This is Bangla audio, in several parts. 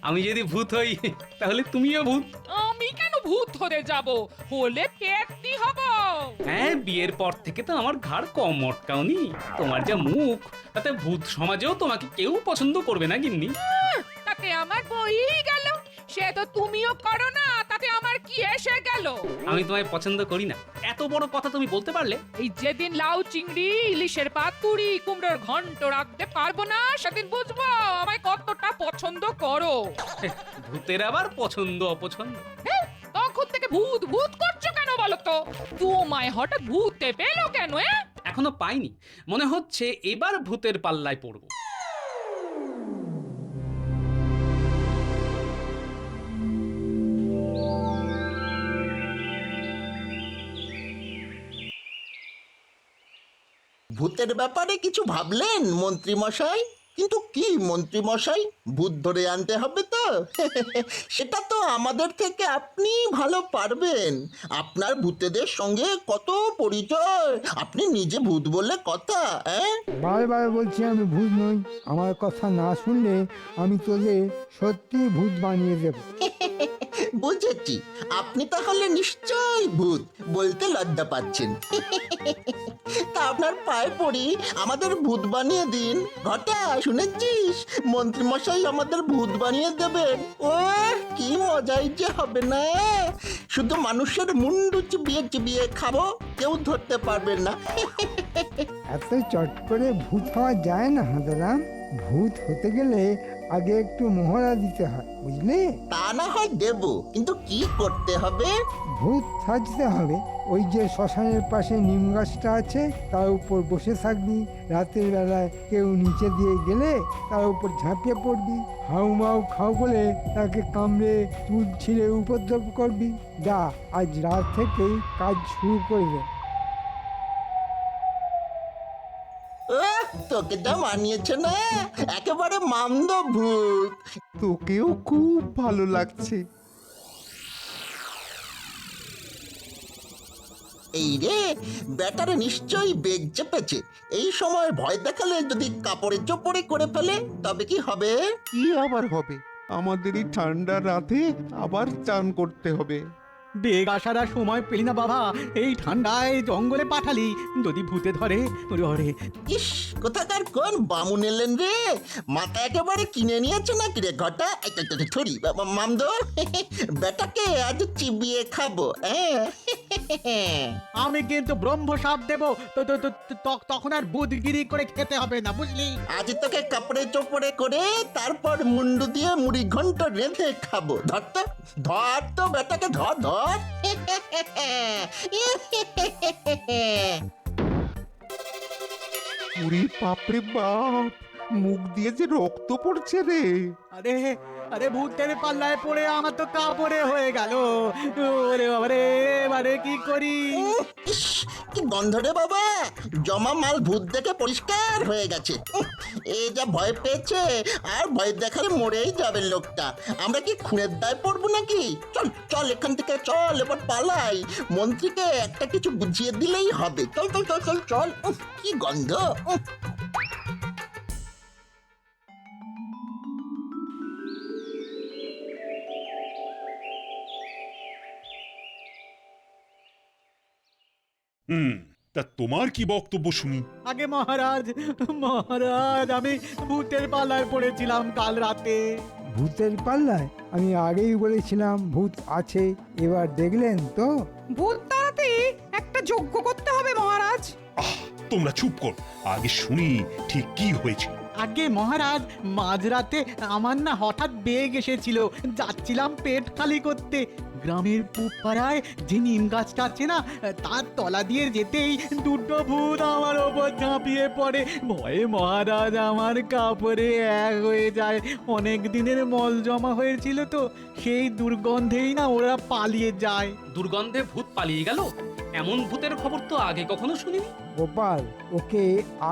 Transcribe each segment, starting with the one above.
আমি যদি ভূত হই তাহলে তুমিও ভূত। আমি কেন ভূত হতে যাব? হলে পেটনি হব। হ্যাঁ, বিয়ের পর থেকে তো আমার ঘাড় কম মটকাওনি। তোমার যা মুখ, তাতে ভূত সমাজেও তোমাকে কেউ পছন্দ করবে না গিন্নি। তাতে আমার বই গেল। সে তো তুমিও করো না, তাতে আমার কি এসে গেল? আমি তোমায় পছন্দ করি না, এত বড় কথা তুমি বলতে পারলে? এই যেদিন লাউ চিংড়ি ইলিশের পাতুরি কুমড়োর ঘন্ট রাখতে পারবো না, সেদিন বুঝবো আমায় কতটা পছন্দ করো। ভূতের আবার পছন্দ অপছন্দ। হ্যাঁ, তখন থেকে ভূত ভূত করছো কেন বলো তো? তোমায় হঠাৎ ভূতে পেলো কেন? এখনো পাইনি, মনে হচ্ছে এবার ভূতের পাল্লায় পড়বো। ভূতের ব্যাপারে কিছু ভাবলেন মন্ত্রী মশাই? কিন্তু কি মন্ত্রী মশাই, ভূত ধরে আনতে হবে তো? সেটা তো আমাদের থেকে আপনি ভালো পারবেন। আপনার ভূতেদের সঙ্গে কত পরিচয়, আপনি নিজে ভূত বলে কথা। বারবার বলছি আমি ভূত নই। আমার কথা না শুনলে আমি তোদের সত্যি ভূত বানিয়ে দেব। বুঝেছি, আপনি তাহলে নিশ্চয়ই ভূত, বলতে লজ্জা পাচ্ছেন। তা আপনার পায়ে পড়ি, আমাদের ভূত বানিয়ে দিন। ঘটা, শুনেছিস মন্ত্রী মশাই আমাদের ভূত বানিয়ে দেবেন? ও কি মজাই যে হবে না! শুধু মানুষের মুন্ডু চিবিয়ে চিবিয়ে খাবো, কেউ ধরতে পারবে না। এত চট করে ভূত হওয়া যায় না হাঁদারাম। ভূত হতে গেলে আগে একটু মহড়া দিতে হয়, বুঝলে? তা না হয় দেব, কিন্তু কি করতে হবে? ভূত সাজতে হবে। ওই যে শ্মশানের পাশে নিম গাছটা আছে, তার উপর বসে থাকবি। রাতের বেলায় কেউ নিচে দিয়ে গেলে তার উপর ঝাঁপিয়ে পড়বি। হাউমাউ খাও বলে তাকে কামড়ে চুল ছিঁড়ে উপদ্রব করবি। যা, আজ রাত থেকেই কাজ শুরু করবে। তোকে যা মানিয়েছে না, একেবারে মামদ ভূত। তোকেও খুব ভালো লাগছে। এই রে, ব্যাটারে নিশ্চয়ই বেগ চেপেছে। এই সময় ভয় দেখালে যদি কাপড়ে চোপড়ে করে ফেলে, তবে কি হবে? কি আবার হবে? আমাদের এই ঠান্ডা রাতে আবার চান করতে হবে। বেগ আসার আর সময় পেলি না বাবা, এই ঠান্ডায় জঙ্গলে পাঠালি, যদি ভূতে ধরে। ওরে ইস, কোথাকার কোন বামুন এলেন রে? মাথা একেবারে কিনে নিয়েছে নাকি রে ঘটা? থরি মামদ, বেটাকে আজ চিবিয়ে খাবো। আমি কিন্তু ব্রহ্ম সাপ দেবো, তখন আর বুদগিরি করে খেতে হবে না, বুঝলি? আজ তোকে কাপড়ে চোপড়ে করে তারপর মুন্ডু দিয়ে মুড়ি ঘন্ট রেঁধে খাবো। ধর তো, ধর তো বেটাকে, ধর ধর। ওরে বাপরে বাপ, মুখ দিয়ে যে রক্ত পড়ছে রে। আরে আরে ভূতের পাল্লায় পড়ে আমার তো কাপড়ে হয়ে গেল। ওরে বাবারে, এবারে কি করি? ইস, কি গন্ধ রে বাবা! জমা মাল ভূত দেখে পরিষ্কার হয়ে গেছে। এ যা ভয় পেয়েছে, আর ভয় দেখালে মরেই যাবে লোকটা। আমরা কি খুনের দায় পড়বো নাকি? চল চল, এখান থেকে চল, এবার পালাই। মন্ত্রীকে একটা কিছু বুঝিয়ে দিলেই হবে। চল চল চল চল চল। কি গন্ধ! তা তোমার কি বক্তব্য শুনি? আগে মহারাজ, মহারাজ, আমি ভূতের পাল্লায় পড়েছিলাম কাল রাতে। ভূতের পাল্লায়? আমি আগেই বলেছিলাম ভূত আছে। এবার দেখলেন তো? ভূত তাড়াতে একটা যজ্ঞ করতে হবে মহারাজ। তোমরা চুপ কর, আগে শুনি ঠিক কি হয়েছিল। আগে মহারাজ, মাঝরাতে আমার না হঠাৎ বেগ এসেছিল। যাচ্ছিলাম পেট খালি করতে। গ্রামের পূব পাড়ায় যে নিম গাছটা আছে না, তার তলা দিয়ে যেতেই দুটো ভূত আমার ওপর ঝাঁপিয়ে পড়ে। ভয়ে মহারাজ আমার কাপড়ে এক হয়ে যায়। অনেক দিনের মল জমা হয়েছিল তো, সেই দুর্গন্ধেই না ওরা পালিয়ে যায়। দুর্গন্ধে ভূত পালিয়ে গেল? এমন ভূতের খবর তো আগে কখনো শুনিনি। গোপাল, ওকে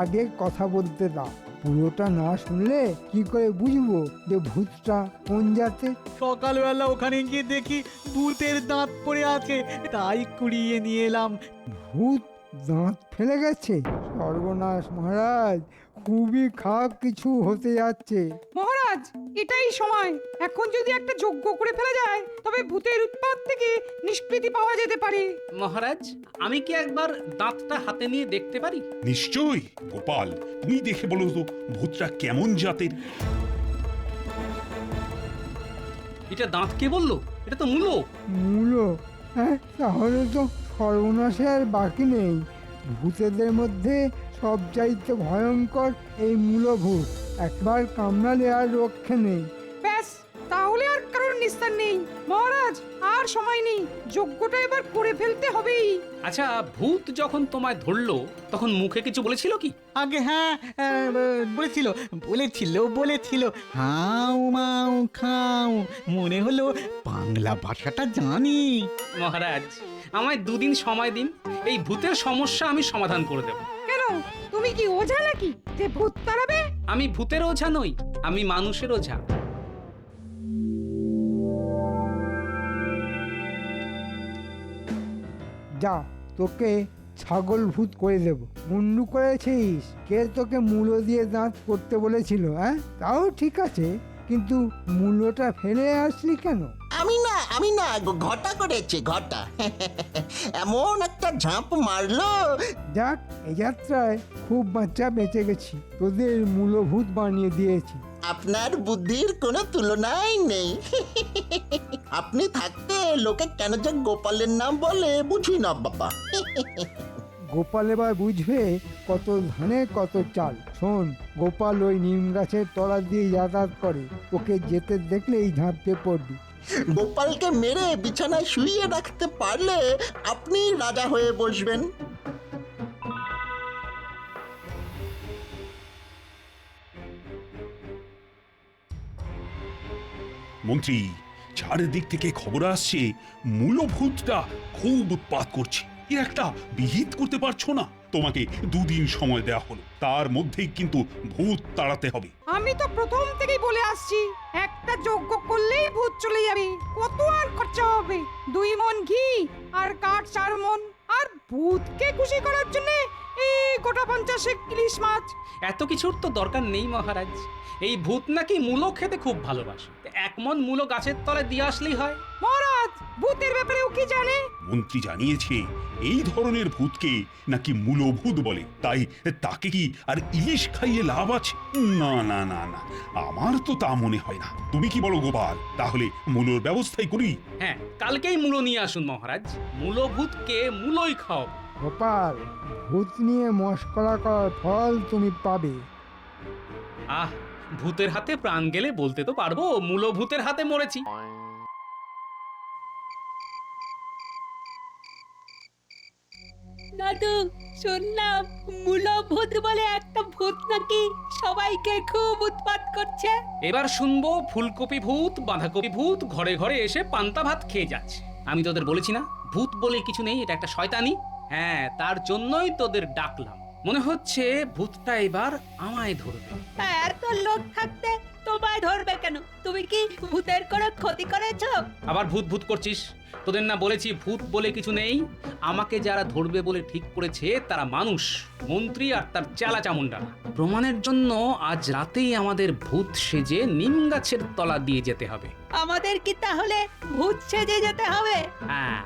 আগে কথা বলতে দাও। পুরোটা না শুনলে কি করে বুঝবো যে ভূতটা কোন জাতের? সকালবেলা ওখানে গিয়ে দেখি ভূতের দাঁত পড়ে আছে, তাই কুড়িয়ে নিয়ে এলাম। ভূত দাঁত ফেলে গেছে? সর্বনাশ মহারাজ, খুবই খারাপ কিছু হতে যাচ্ছে। মহারাজ এটাই সময়, এখন যদি একটা যজ্ঞ করে ফেলা যায় তবে ভূতের উৎপাত থেকে নিষ্কৃতি পাওয়া যেতে পারে। মহারাজ, আমি কি একবার দাঁতটা হাতে নিয়ে দেখতে পারি? নিশ্চয়ই। গোপাল, তুমি দেখে বলো তো ভূতটা কেমন জাতের। এটা দাঁত কে বললো? এটা তো মূলো। মূলো? হ্যাঁ, তাহলে তো সর্বনাশে আর বাকি নেই। ভূতেদের মধ্যে সবচাইতে ভয়ঙ্কর এই মূলভূত, একবার কামড়ালে আর রক্ষে নেই। ব্যাস, তাহলে আর কারোর নিস্তার নেই। মহারাজ আর সময় নেই, যজ্ঞটা এবার করে ফেলতে হবেই। আচ্ছা, ভূত যখন তোমায় ধরলো তখন মুখে কিছু বলেছিল কি? আগে হ্যাঁ, বলেছিল বলেছিল বলেছিল হাউ মাউ খাও। মনে হলো বাংলা ভাষাটা জানি। মহারাজ, আমায় 2 দিন সময় দিন, এই ভূতের সমস্যা আমি সমাধান করে দেব। কেন, তুমি কি ওঝা নাকি যে ভূত তাড়াবে? আমি ভূতের ওঝা নই, আমি মানুষের ওঝা। যা, তোকে ছাগল ভূত করে দেব। মুন্ডু করেছিস? কে তোকে মূলো দিয়ে দাঁত করতে বলেছিল? হ্যাঁ, তাও ঠিক আছে, কিন্তু মূলোটা ফেলে আসলি কেন? আমি না ঘটা করেছে, ঘটা। এমন একটা ঝাঁপ মারলো। যাক, এই যাত্রায় খুব বাচ্চা বেঁচে গেছি, তোদের মূলভূত বানিয়ে দিয়েছি। আপনার বুদ্ধির কোনো তুলনাই নেই। আপনি থাকতে লোকে কেন যে গোপালের নাম বলে বুঝি না বাবা। গোপাল এবার বুঝবে কত ধানে কত চাল। শোন, গোপাল ওই নিম গাছের তলা দিয়ে যাতায়াত করে, ওকে যেতে দেখলেই ঝাঁপতে পড়বি। গোপালকে মেরে বিছানায় শুইয়ে রাখতে পারলে আপনি রাজা হয়ে বসবেন। মন্ত্রী, চারিদিক থেকে খবর আসছে মূলভূতটা খুব উৎপাত করছে। এর একটা বিহিত করতে পারছো না? তোমাকে 2 দিন সময় দেওয়া হলো, তার মধ্যেই কিন্তু ভূত তাড়াতে হবে। আমি তো প্রথম থেকেই বলে আসছি, একটা যজ্ঞ করলেই ভূত চলে যাবে। কত আর খরচা হবে? 2 মণ ঘি আর কাঠ 4 মণ। আর ভূতকে খুশি করার জন্য এই গোটা 50 ইলিশ মাছ। এত কিছুর তো দরকার নেই মহারাজ। এই ভূত নাকি মূলো খেতে খুব ভালোবাসে, 1 মণ মূলো গাছের তলায় দিয়ে আসলেই হয়। মহারাজ, ভূতের ব্যাপারেও কি জানে? মন্ত্রী জানিয়েছে এই ধরনের ভূতকে নাকি মূলভূত বলে, তাই তাকে কি আর ইলিশ খাইয়ে লাভ আছে? না না না না, আমার তো তা মনে হয় না। তুমি কি বলো গোপাল? তাহলে মূলোর ব্যবস্থাই করি। হ্যাঁ, কালকেই মূলো নিয়ে আসুন মহারাজ, মূলো ভূতকে মূলোই খাও। গোপাল, ভূত নিয়ে মস্করা করার ফল তুমি পাবে। আহ, ভূতের হাতে প্রাণ গেলে বলতে তো পারবো মূলো ভূতের হাতে মরেছি। দাদু, শুনলাম মূলভূত বলে একটা ভূত নাকি সবাইকে খুব উৎপাত করছে। এবার শুনবো ফুলকপি ভূত, বাঁধাকপি ভূত ঘরে ঘরে এসে পান্তা ভাত খেয়ে যাচ্ছে। আমি তোদের বলেছি না, ভূত বলে কিছু নেই, এটা একটা শয়তানি। হ্যাঁ, তার জন্যই তোদের ডাকলাম। মনে হচ্ছে ভূতটা এবার আমায় ধরবে। এত লোক থাকতে তোমায় ধরবে কেন? তুমি কি ভূতের কোনো ক্ষতি করেছো? আবার ভূত ভূত করছিস? তোদের না বলেছি ভূত বলে কিছু নেই? আমাকে যারা ধরবে বলে ঠিক করেছে তারা মানুষ, মন্ত্রী আর তার চেলা চামুন্ডা। প্রমাণের জন্য আজ রাতেই আমাদের ভূত সেজে নিম গাছের তলা দিয়ে যেতে হবে। আমাদের কি তাহলে ভূত সেজে যেতে হবে? হ্যাঁ,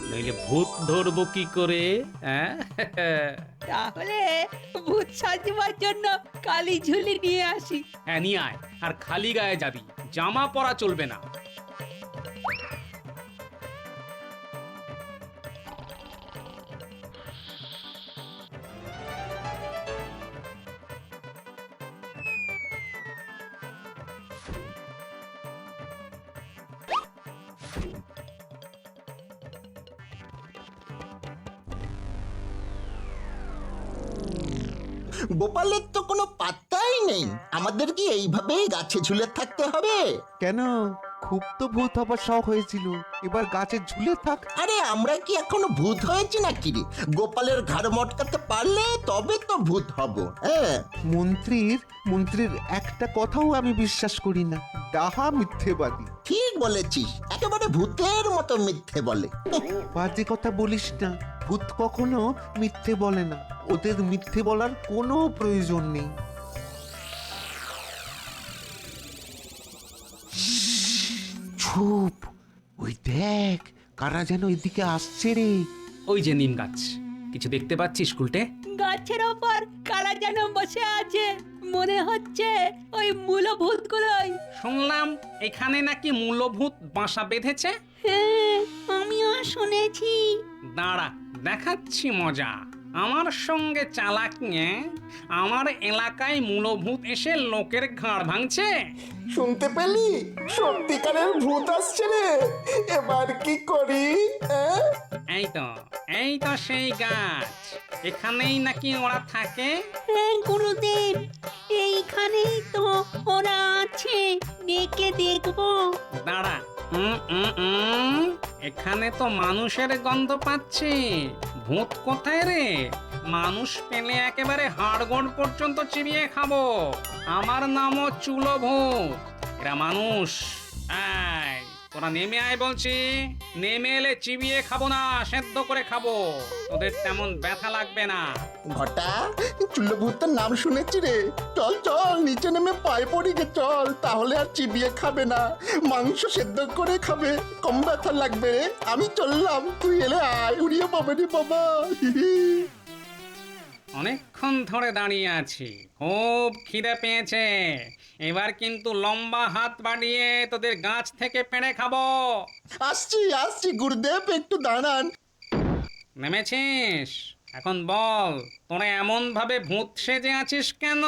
নইলে ভূত ধরবো কি করে? হ্যাঁ, তাহলে ভূত সাজবার জন্য কালি ঝুলি নিয়ে আসি। হ্যাঁ, নিয়ে আয়। আর খালি গায়ে যাবি, জামা পরা চলবে না। গোপালের তো কোনো পাত্তাই নেই। আমাদের কি এইভাবেই গাছে ঝুলে থাকতে হবে? কেন? খুব তো ভূত হবার শখ হয়েছিল, এবার গাছে ঝুলে থাক। আরে আমরা কি এখনো ভূত হয়েছি নাকি রে? গোপালের ঘাড় মটকাতে পারলে তবে তো ভূত হব। হ্যাঁ, মন্ত্রীর একটা কথাও আমি বিশ্বাস করি না, ডাহা মিথ্যেবাদী। ঠিক বলেছিস, একেবারে ভূতের মতো মিথ্যে বলে। বাজে কথা বলিস না, ভূত কখনো মিথ্যে বলে না, ওদের মিথ্যে বলার কোনো প্রয়োজন নেই। চুপ, ওই দেখ কারা যেন এদিকে আসছে রে। ওই যে নিম গাছ, কিছু দেখতে পাচ্ছিস উল্টে? গাছের ওপর কারা যেন বসে আছে, মনে হচ্ছে ওই মূলভূতগুলোই। শুনলাম এখানে নাকি মূলভূত বাসা বেঁধেছে। হ্যাঁ, আমিও শুনেছি। দাঁড়া, দেখাচ্ছি মজা। আমার সঙ্গে চালাক নিয়ে আমার এলাকায় মূলভূত এসে লোকের ঘাড় ভাঙছে। শুনতে পেলি? সত্যিকারের ভূত আসছে রে। এবার কি করি? এই তো সেই গাছ। এখানেই নাকি ওরা থাকে। হ্যাঁ গুরুদেব, এইখানেই তো ওরা আছে, ডেকে দেখবো। দাঁড়া, এখানে তো মানুষের গন্ধ পাচ্ছি। ভূত কোথায় রে? মানুষ পেলে একেবারে হাড়গোড় পর্যন্ত চিবিয়ে খাবো। আমার নামও চুলো ভূত, এরা মানুষ। এই, তোরা নেমে আয় বলছি। নেমে এলে চিবিয়ে খাবো না, সেদ্ধ করে খাবো। তোদের তেমন ব্যথা লাগবে না। ঘটা, চুল্লভূতের নাম শুনেছি রে। চল চল, নিচে নেমে পায়ে পড়ি গে, চল। তাহলে আর চিবিয়ে খাবে না, মাংস সেদ্ধ করে খাবে, কম ব্যথা লাগবে রে। আমি চললাম, তুই এলে আয়। উড়িয়ে পাবে রে বাবা। অনেকক্ষণ ধরে দাঁড়িয়ে আছি, খুব খিদে পেয়েছে। এবার কিন্তু লম্বা হাত বাড়িয়ে তোদের গাছ থেকে পেড়ে খাবো। আসছি আসছি গুরুদেব, একটু দাঁড়ান। নেমেছিস? এখন বল, তোরা এমন ভাবে ভূত সেজে আছিস কেন?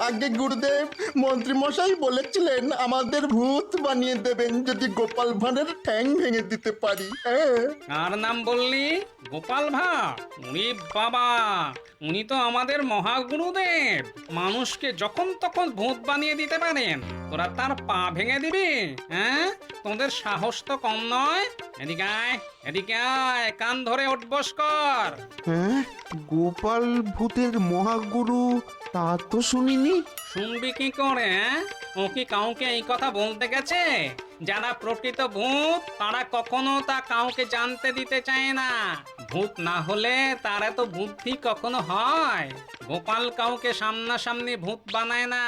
আগে গুরুদেব, মন্ত্রী মশাই বলেছিলেন আমাদের ভূত বানিয়ে দেবেন যদি গোপাল ভাঁড়ের ঠ্যাং ভেঙে দিতে পারি। হ্যাঁ, কার নাম বললি? গোপাল ভাঁড়? উনি বাবা, উনি তো আমাদের মহাগুরুদেব। মানুষকে যখন তখন ভূত বানিয়ে দিতে পারেন, তোরা তার পা ভেঙে দিবি? হ্যাঁ, তোদের সাহস তো কম নয়। এদিকে আয়, এদিকে আয়, কান ধরে উঠবস কর। হ্যাঁ, গোপাল ভূতের মহাগুরু তা তো শুনিনি। শুনবি কি করে? ও কি কাউকে এই কথা বলতে গেছে? যারা প্রকৃত ভূত তারা কখনো তা কাউকে জানতে দিতে চায় না। ভূত না হলে তার এত বুদ্ধি কখনো হয়? গোপাল কাউকে সামনাসামনি ভূত বানায় না।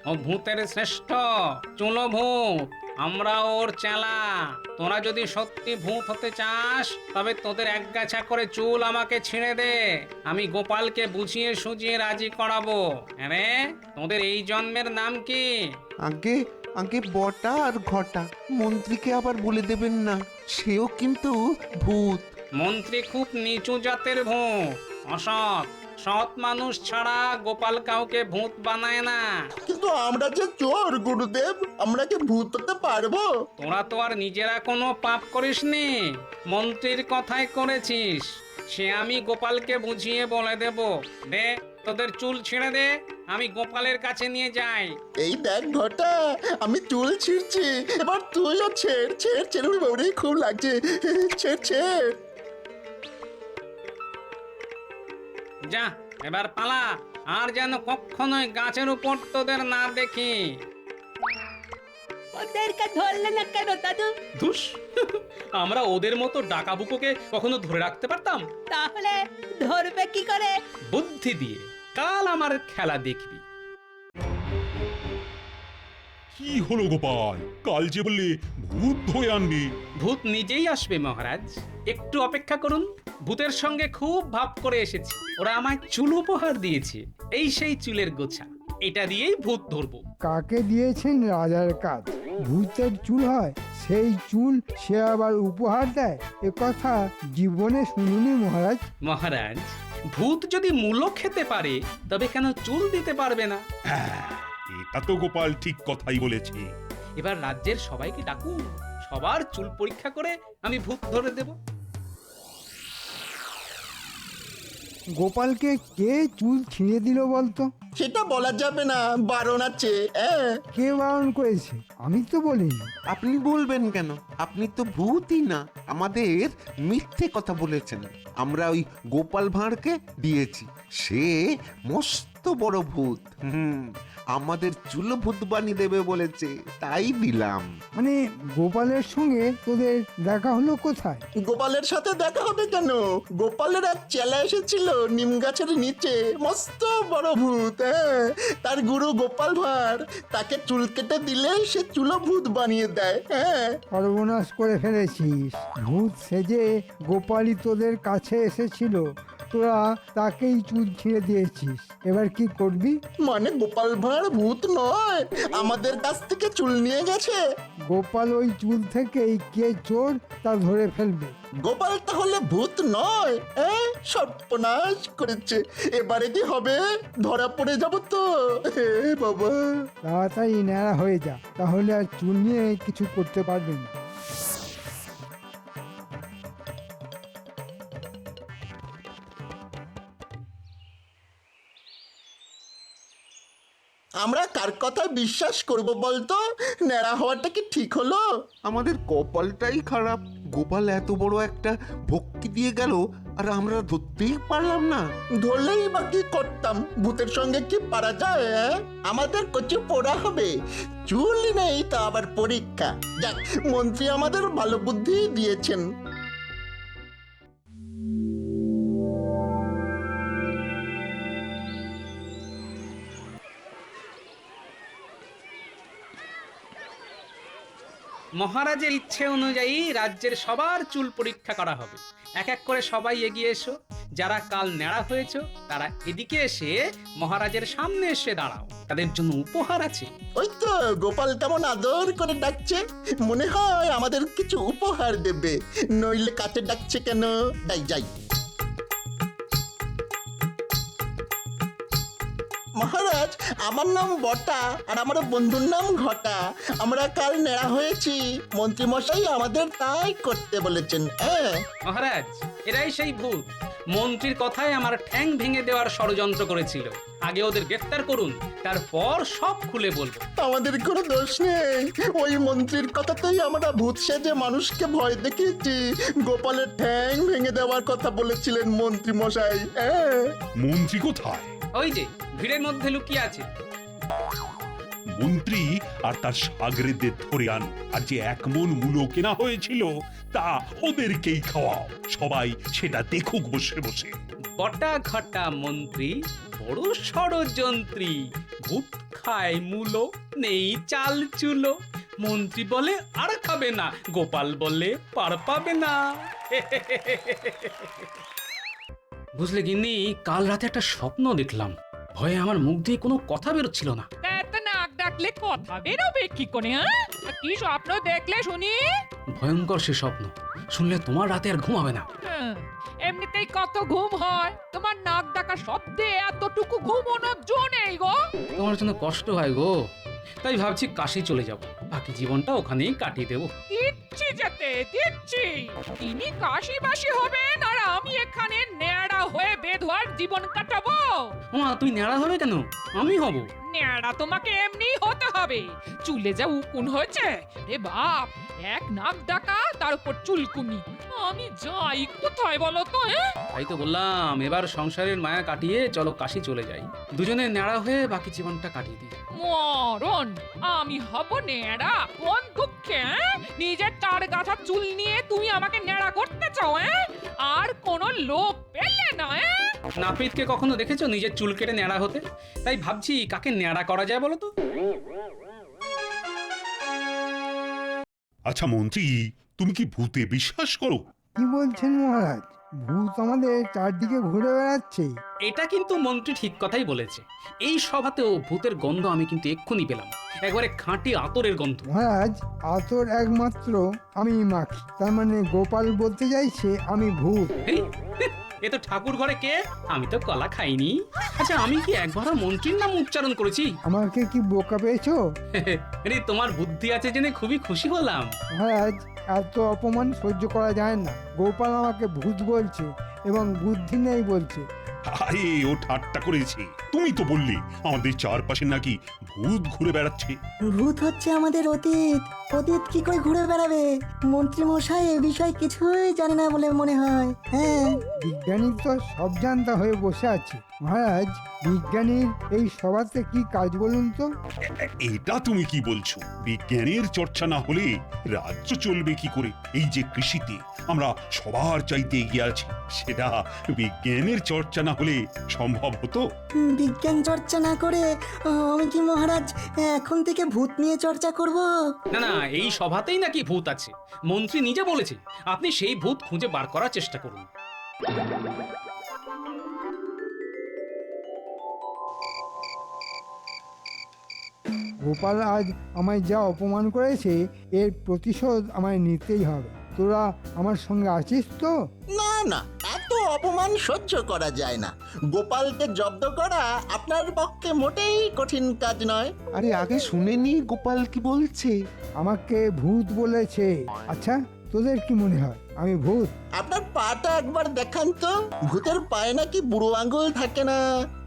ও ভূতের শ্রেষ্ঠ, চুলো ভূত। আমরা ওর চেলা। তোরা যদি সত্যি ভূত হতে চাস তবে তোদের একগাছা করে চুল আমাকে ছিঁড়ে দে, আমি গোপালকে বুঝিয়ে সুঝিয়ে রাজি করাবো। আরে তোদের এই জন্মের নাম কি? আগে আগে বটা আর ঘটা, মন্ত্রীকে আবার বলে দেবেন না, সেও কিন্তু ভূত। মন্ত্রী খুব নিচু জাতের ভূত, অসৎ। সৎ মানুষ ছাড়া গোপাল কাউকে ভূত বানায় না। কিন্তু আমরা যে চোর গুরুদেব, আমরা কি ভূত হতে পারবো? তোরা তো আর নিজেরা কোনো পাপ করিসনি, মন্ত্রীর কথাই করেছিস। সে আমি গোপালকে বুঝিয়ে বলে দেব। দে তোদের চুল ছিঁড়ে দে, আমি গোপালের কাছে নিয়ে যাই। এই দেখ ঘটা, আমি চুল ছিঁড়ছি, এবার তুইও ছেড় ছেড় ছেড়ে। ওরে খুব লাগছে, ছেড় ছেড়। যা এবার পালা, আর যেন কখনোই গাছের উপর তোদের না দেখি। ওদেরকে ধরলে না কেন দাদু? ধুস, আমরা ওদের মতো ডাকাবুকোকে কখনো ধরে রাখতে পারতাম? তাহলে ধরবে কি করে? বুদ্ধি দিয়ে। কাল আমার খেলা দেখবি। কি হলো গোপাল, কাল যে বললে ভূত ধরে আনবি? ভূত নিজেই আসবে মহারাজ, একটু অপেক্ষা করুন। ভূতের সঙ্গে খুব ভাব করে এসেছি। ওরা আমায় চুল উপহার দিয়েছে, এই সেই চুলের গোছা। এটা দিয়েই ভূত ধরবো। কাকে দিয়েছেন রাজার কাজ, ভূতের চুল হয়, সেই চুল সে আবার উপহার দেয়? এ কথা জীবনে শুনিনি মহারাজ। মহারাজ, ভূত যদি মূলো খেতে পারে তবে কেন চুল দিতে পারবে না? হ্যাঁ, এটা তো গোপাল ঠিক কথাই বলেছে। এবার রাজ্যের সবাইকে ডাকুন, সবার চুল পরীক্ষা করে আমি ভূত ধরে দেব। গোপালকে কে চুল ছিঁড়ে দিল বলতো? সেটা বলা যাবে না, বারণ আছে। কে বারণ করেছে? আমি তো বলিনি। আপনি বলবেন কেন? আপনি তো ভূতই না, আমাদের মিথ্যে কথা বলেছেন। আমরা ওই গোপাল ভাঁড়কে দিয়েছি, সে মস্ত বড় ভূত। আমাদের চুলো ভূত বানিয়ে দেবে বলেছে, তাই দিলাম। মানে গোপালের সঙ্গে তোদের দেখা হলো কোথায়? গোপালের সাথে দেখা হবে কেন? গোপালের এক চেলা এসেছিল নিম গাছের নিচে, মস্ত বড় ভূত। হ্যাঁ, তার গুরু গোপাল ভাঁড় তাকে চুল কেটে দিলে সে চুলো ভূত বানিয়ে দেয়। হ্যাঁ, সর্বনাশ করে ফেলেছিস। ভূত সেজে গোপালই তোদের কাছে এসেছিল, তোরা তাকেই চুল ছিঁড়ে দিয়েছিস। এবার কি করবি? মানে গোপাল ভাঁড় ভূত নয়, আমাদের কাছ থেকে চুল নিয়ে গেছে। গোপাল ওই চুল থেকেই কে চোর তা ধরে ফেলবে। গোপাল তাহলে ভূত নয়? সর্বনাশ করেছে। এবারে কি হবে? ধরা পড়ে যাব তো। হে বাবা! তাড়াতাড়ি ন্যাড়া হয়ে যা, তাহলে আর চুল নিয়ে কিছু করতে পারবে না। আমরা কার কথা বিশ্বাস করব বলতো? ন্যাড়া হওয়াটা কি ঠিক হলো? আমাদের কপালটাই খারাপ। গোপাল এত বড় একটা ভক্তি দিয়ে গেল, আর আমরা ধরতেই পারলাম না। ধরলেই বা কি করতাম? ভূতের সঙ্গে কি পারা যায়? আমাদের কচু পোড়া হবে। চুল নেই তা আবার পরীক্ষা। যাক, মন্ত্রী আমাদের ভালো বুদ্ধি দিয়েছেন। মহারাজের ইচ্ছে অনুযায়ী রাজ্যের সবার চুল পরীক্ষা করা হবে। এক এক করে সবাই এগিয়ে এসো। যারা কাল ন্যাড়া হয়েছো তারা এদিকে এসে মহারাজের সামনে এসে দাঁড়াও। তাদের জন্য উপহার আছে। ওই তো গোপাল কেমন আদর করে ডাকছে, মনে হয় আমাদের কিছু উপহার দেবে। নইলে কাছে ডাকছে কেন? যাই যাই। মহারাজ, আমার নাম বটা আর আমার বন্ধুর নাম ঘটা। আমরা কাল নেড়া হয়েছি, মন্ত্রী মশাই আমাদের তাই করতে বলেছেন। মহারাজ, এরাই সেই ভূত। মন্ত্রীর কথায় আমার ঠ্যাং ভেঙে দেওয়ার ষড়যন্ত্র করেছিল। আগে ওদের গ্রেফতার করুন, তারপর সব খুলে বলবো। আমাদের কোনো দোষ নেই। ওই মন্ত্রীর কথাতেই আমরা ভূত সেজে মানুষকে ভয় দেখিয়েছি। গোপালের ঠ্যাং ভেঙে দেওয়ার কথা বলেছিলেন মন্ত্রী মশাই। মন্ত্রী কোথায়? ওই যে ভিড়ের মধ্যে লুকিয়ে আছে। মন্ত্রী আর তার সাগরেদের ধরে আনো, আর যে 1 মণ মূলো কেনা হয়েছিল তা ওদেরকেই খাওয়াও। সবাই সেটা দেখুক বসে বসে। বটা ঘটা মন্ত্রী বড় ষড়যন্ত্রী। ভূত খায় মূলো, নেই চাল চুলো। মন্ত্রী বলে আর খাবে না, গোপাল বলে পার পাবে না। বুঝলে গিন্নি, কাল রাতে একটা স্বপ্ন দেখলাম। ভয়ে আমার মুখ দিয়ে কোনো কথা বেরোচ্ছিল না। এত নাক ডাকলে কথা বেরোবে কি করে? কি স্বপ্ন দেখলে শুনি? ভয়ঙ্কর সে স্বপ্ন, শুনলে তোমার রাতে আর ঘুম হবে না। এমনিতেই কত ঘুম হয়, তোমার নাক ডাকা শব্দে এতটুকু ঘুমানোর জো নেই গো। তোমার জন্য কষ্ট হয় গো, তাই ভাবছি কাশি চলে যাব, বাকি জীবনটা ওখানেই কাটিয়ে দেবো। দিচ্ছি যেতে দিচ্ছি। তিনি কাশি বাসি হবেন আর আমি এখানে ন্যাড়া হয়ে বেধোয়ার জীবন কাটাবো। মা, তুমি ন্যাড়া হবে কেন? আমি হব। ন্যাড়া তোমাকে এমনি হতে হবে। চুলে যা উকুন হয়েছে রে বাপ, এক নাক ডাকা তার উপর চুলকুনি। আমি যাই কোথায় বলো তো? তাই তো বললাম, এবার সংসারের মায়া কাটিয়ে চলো কাশি চলে যাই, দুজনে ন্যাড়া হয়ে বাকি জীবনটা কাটিয়ে দিই। মরণ, আমি হব ন্যাড়া? কোন দুঃখে? নিজের চার গাছা চুল নিয়ে তুমি আমাকে ন্যাড়া করতে চাও? আর কোন লোক পেলে না? নাপিতকে কখনো দেখেছো নিজের চুল কেটে ন্যাড়া হতে? তাই ভাবছি কাকে ন্যাড়া করা যায় বলো তো। আচ্ছা মন্ত্রী, তুমি কি ভূতে বিশ্বাস করো? কি বলছেন মহারাজ? ভূত আমাদের চারদিকে ঘুরে বেড়াচ্ছে। এটা কিন্তু মন্ত্রী ঠিক কথাই বলেছে। এই সভাতেও ভূতের গন্ধ আমি কিন্তু এক্ষুনি পেলাম, একবারে খাঁটি আতরের গন্ধ। মহারাজ, আতর একমাত্র আমি মাখি, তার মানে গোপাল বলতে চাইছে আমি ভূত। এই, এ তো ঠাকুর ঘরে কে? আমি তো কলা খাইনি। আচ্ছা, আমি কি একবারও মন্ত্রীর নাম উচ্চারণ করেছি? আমাকে কি বোকা পেয়েছো? আরে, তোমার বুদ্ধি আছে জেনে খুবই খুশি হলাম। মহারাজ, এত অপমান সহ্য করা যায় না। গোপাল আমাকে ভূত বলছে এবং বুদ্ধি নেই বলছে। আরে, ও ঠাট্টা করেছে। তুমি তো বললে আমাদের চারপাশে নাকি ভূত ঘুরে বেড়াচ্ছে। ভূত হচ্ছে আমাদের অতীত। অতীত কি করে ঘুরে বেড়াবে? মন্ত্রী মশাই এ বিষয়ে কিছুই জানে না বলে মনে হয়। হ্যাঁ, বিজ্ঞানী তো সব জানতা হয়ে বসে আছে, মহারাজ, বিজ্ঞানীর এই সভাতে কি কাজ বলুন তো? এটা তুমি কি বলছো? বিজ্ঞানের চর্চা না হলে রাজ্য চলবে কি করে? এই যে কৃষিতে আমরা সবার চাইতে এগিয়ে আছি, সেটা বিজ্ঞানের চর্চা না হলে সম্ভব হতো? বিজ্ঞান চর্চা না করে আমি কি মহারাজ এখন থেকে ভূত নিয়ে চর্চা করব? না না, এই সভাতেই নাকি ভূত আছে, মন্ত্রী নিজে বলেছে। আপনি সেই ভূত খুঁজে বার করার চেষ্টা করুন। গোপাল আজ আমায় যা অপমান করেছে এর প্রতিশোধ আমায় নিতেই হবে। তোরা আমার সঙ্গে আছিস তো? না না, এত অপমান সহ্য করা যায় না। গোপালকে জব্দ করা আপনার পক্ষে মোটেই কঠিন কাজ নয়। আরে আগে শুনেনি গোপাল কি বলছে। আমাকে ভূত বলেছে। আচ্ছা, তোদের কি মনে হয় আমি ভূত? আপনার পাটা একবার দেখান তো। ভূতের পায়ে নাকি বুড়ো আঙুল থাকে না?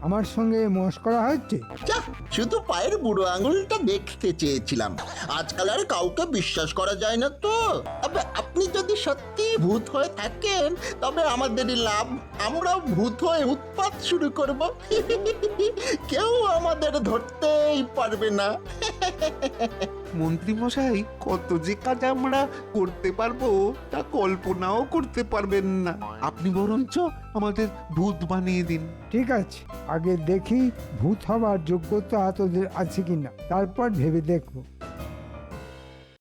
আমার সঙ্গে মস্করা হচ্ছে? যাহ, শুধু পায়ের বুড়ো আঙুলটা দেখতে চেয়েছিলাম। আজকাল আর কাউকে বিশ্বাস করা যায় না তো। তবে আপনি যদি সত্যি ভূত হয়ে থাকেন তবে আমাদেরই লাভ। আমরাও ভূত হয়ে উৎপাত শুরু করব। কেউ আমাদের ধরতেই পারবে না। মন্ত্রী মশাই, কত যে কাজ আমরা করতে পারবো তা কল্পনাও করতে পারবেন না। আপনি বরঞ্চ আমাদের ভূত বানিয়ে দিন। ঠিক আছে, আগে দেখি ভূত হবার যোগ্যতা তোদের আছে কিনা, তারপর ভেবে দেখবো।